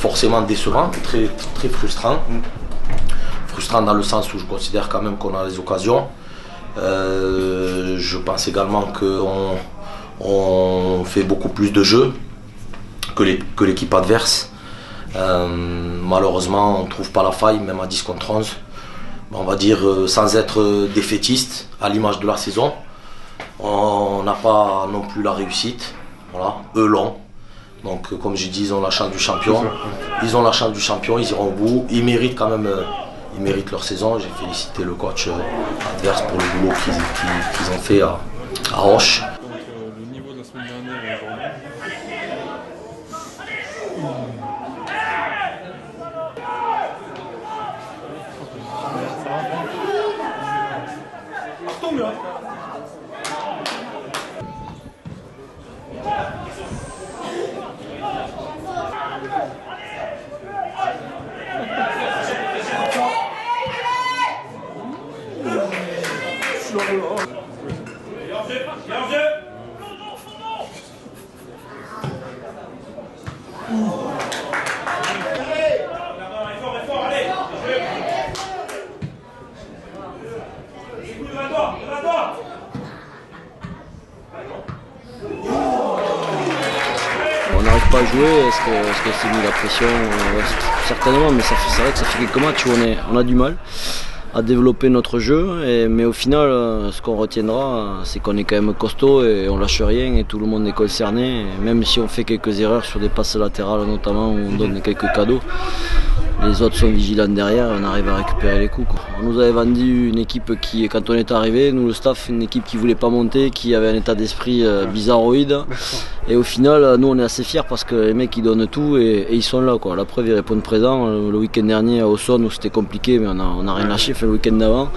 forcément décevant, très, très frustrant. Frustrant dans le sens où je considère quand même qu'on a les occasions. Je pense également qu'on fait beaucoup plus de jeux que l'équipe adverse. Malheureusement, on ne trouve pas la faille, même à 10 contre 11. On va dire sans être défaitiste, à l'image de la saison. On n'a pas non plus la réussite. Voilà. Eux l'ont. Donc comme j'ai dit, ils ont la chance du champion. Ils ont la chance du champion, ils iront au bout. Ils méritent quand même ils méritent leur saison. J'ai félicité le coach adverse pour le boulot qu'ils ont fait à Auch. Donc le niveau de la semaine dernière et aujourd'hui. On n'arrive pas à jouer, est-ce que c'est mis la pression? Certainement, mais c'est vrai que ça fait quelques matchs où on a du mal à développer notre jeu, mais au final, ce qu'on retiendra, c'est qu'on est quand même costaud et on lâche rien et tout le monde est concerné. Et même si on fait quelques erreurs sur des passes latérales notamment, où on donne quelques cadeaux, les autres sont vigilants derrière et on arrive à récupérer les coups, quoi. On nous avait vendu une équipe qui, quand on est arrivé, nous le staff, une équipe qui voulait pas monter, qui avait un état d'esprit bizarroïde. Et au final, nous on est assez fiers parce que les mecs ils donnent tout et ils sont là, quoi. La preuve, ils répondent présent. Le week-end dernier à Auxonne où c'était compliqué, mais on a rien lâché, fait le week-end d'avant.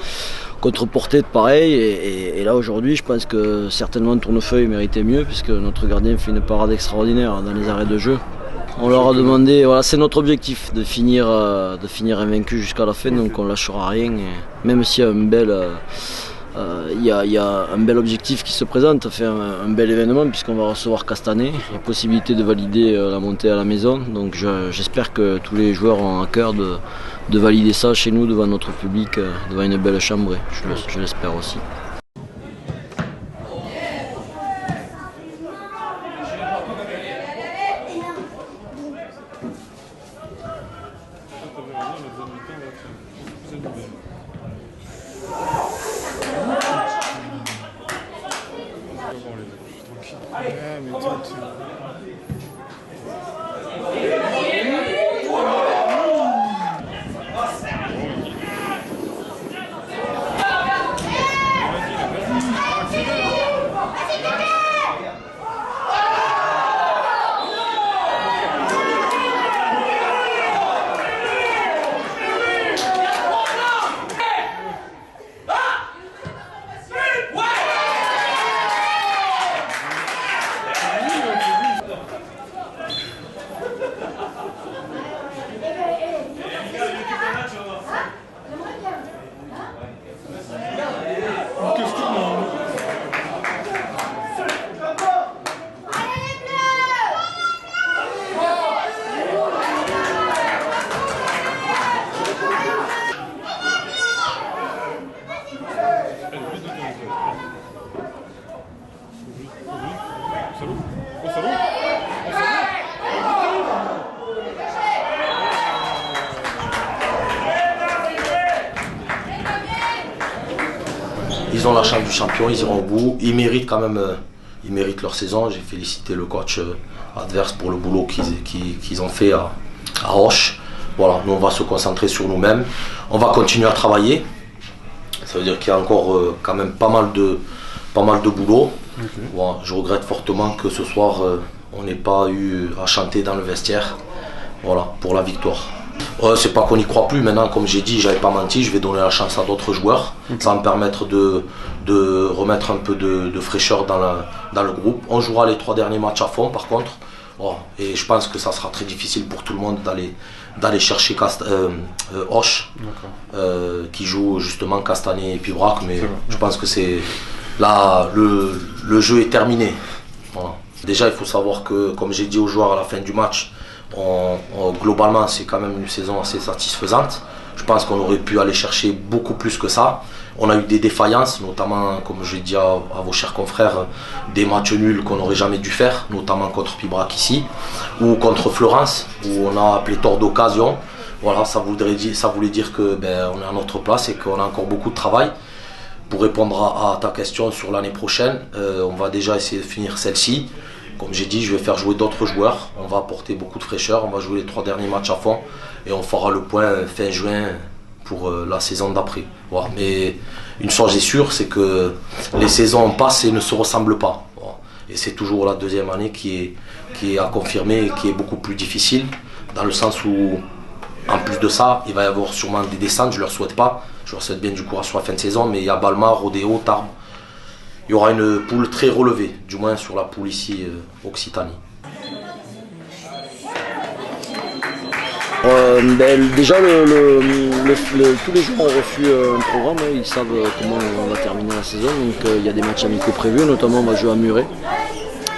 Contre Portet, pareil. Et là aujourd'hui, je pense que certainement Tournefeuille méritait mieux puisque notre gardien fait une parade extraordinaire dans les arrêts de jeu. On leur a demandé, voilà, c'est notre objectif de finir invaincu jusqu'à la fin, donc on lâchera rien. Et même s'il y a il y a un bel objectif qui se présente, fait un bel événement puisqu'on va recevoir Castanet, il y a possibilité de valider la montée à la maison, donc j'espère que tous les joueurs ont à cœur de valider ça chez nous devant notre public, devant une belle chambre, je l'espère aussi. Ils ont la chance du champion, ils iront au bout. Ils méritent quand même, ils méritent leur saison. J'ai félicité le coach adverse pour le boulot qu'ils ont fait à Auch. Voilà, nous on va se concentrer sur nous-mêmes. On va continuer à travailler. Ça veut dire qu'il y a encore quand même pas mal de boulot. Okay. Voilà, je regrette fortement que ce soir on n'ait pas eu à chanter dans le vestiaire. Voilà, pour la victoire. C'est pas qu'on n'y croit plus maintenant, comme j'ai dit, j'avais pas menti, je vais donner la chance à d'autres joueurs. Okay. Ça va me permettre de remettre un peu de fraîcheur dans le groupe. On jouera les 3 derniers matchs à fond par contre. Oh, et je pense que ça sera très difficile pour tout le monde d'aller chercher Auch, qui joue justement Castanet et Pibrac, mais je pense que c'est là le jeu est terminé. Voilà. Déjà il faut savoir que, comme j'ai dit aux joueurs à la fin du match, Globalement, c'est quand même une saison assez satisfaisante. Je pense qu'on aurait pu aller chercher beaucoup plus que ça. On a eu des défaillances, notamment, comme je l'ai dit à vos chers confrères, des matchs nuls qu'on n'aurait jamais dû faire, notamment contre Pibrac ici, ou contre Florence, où on a pléthore d'occasions. Voilà, ça voulait dire que on est à notre place et qu'on a encore beaucoup de travail. Pour répondre à ta question sur l'année prochaine, on va déjà essayer de finir celle-ci. Comme j'ai dit, je vais faire jouer d'autres joueurs. On va apporter beaucoup de fraîcheur. On va jouer les 3 derniers matchs à fond. Et on fera le point fin juin pour la saison d'après. Voilà. Mais une chose est sûre, c'est que les saisons passent et ne se ressemblent pas. Voilà. Et c'est toujours la deuxième année qui est à confirmer et qui est beaucoup plus difficile. Dans le sens où, en plus de ça, il va y avoir sûrement des descentes. Je ne leur souhaite pas. Je leur souhaite bien du courage sur la fin de saison. Mais il y a Balma, Rodéo, Tarbes. Il y aura une poule très relevée, du moins sur la poule ici, Occitanie. Déjà, tous les joueurs ont reçu un programme, ils savent comment on va terminer la saison. Donc il y a des matchs amicaux prévus, notamment on va jouer à Muret.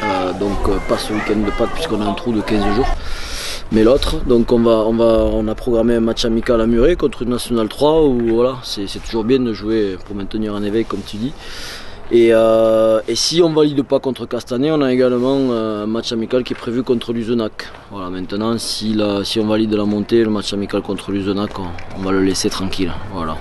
Pas ce week-end de Pâques puisqu'on a un trou de 15 jours. Mais l'autre, donc on a programmé un match amical à Muret contre une Nationale 3 où voilà, c'est toujours bien de jouer pour maintenir un éveil comme tu dis. Et si on ne valide pas contre Castanet, on a également un match amical qui est prévu contre Luzenac. Voilà, maintenant, si on valide la montée, le match amical contre Luzenac, on va le laisser tranquille. Voilà.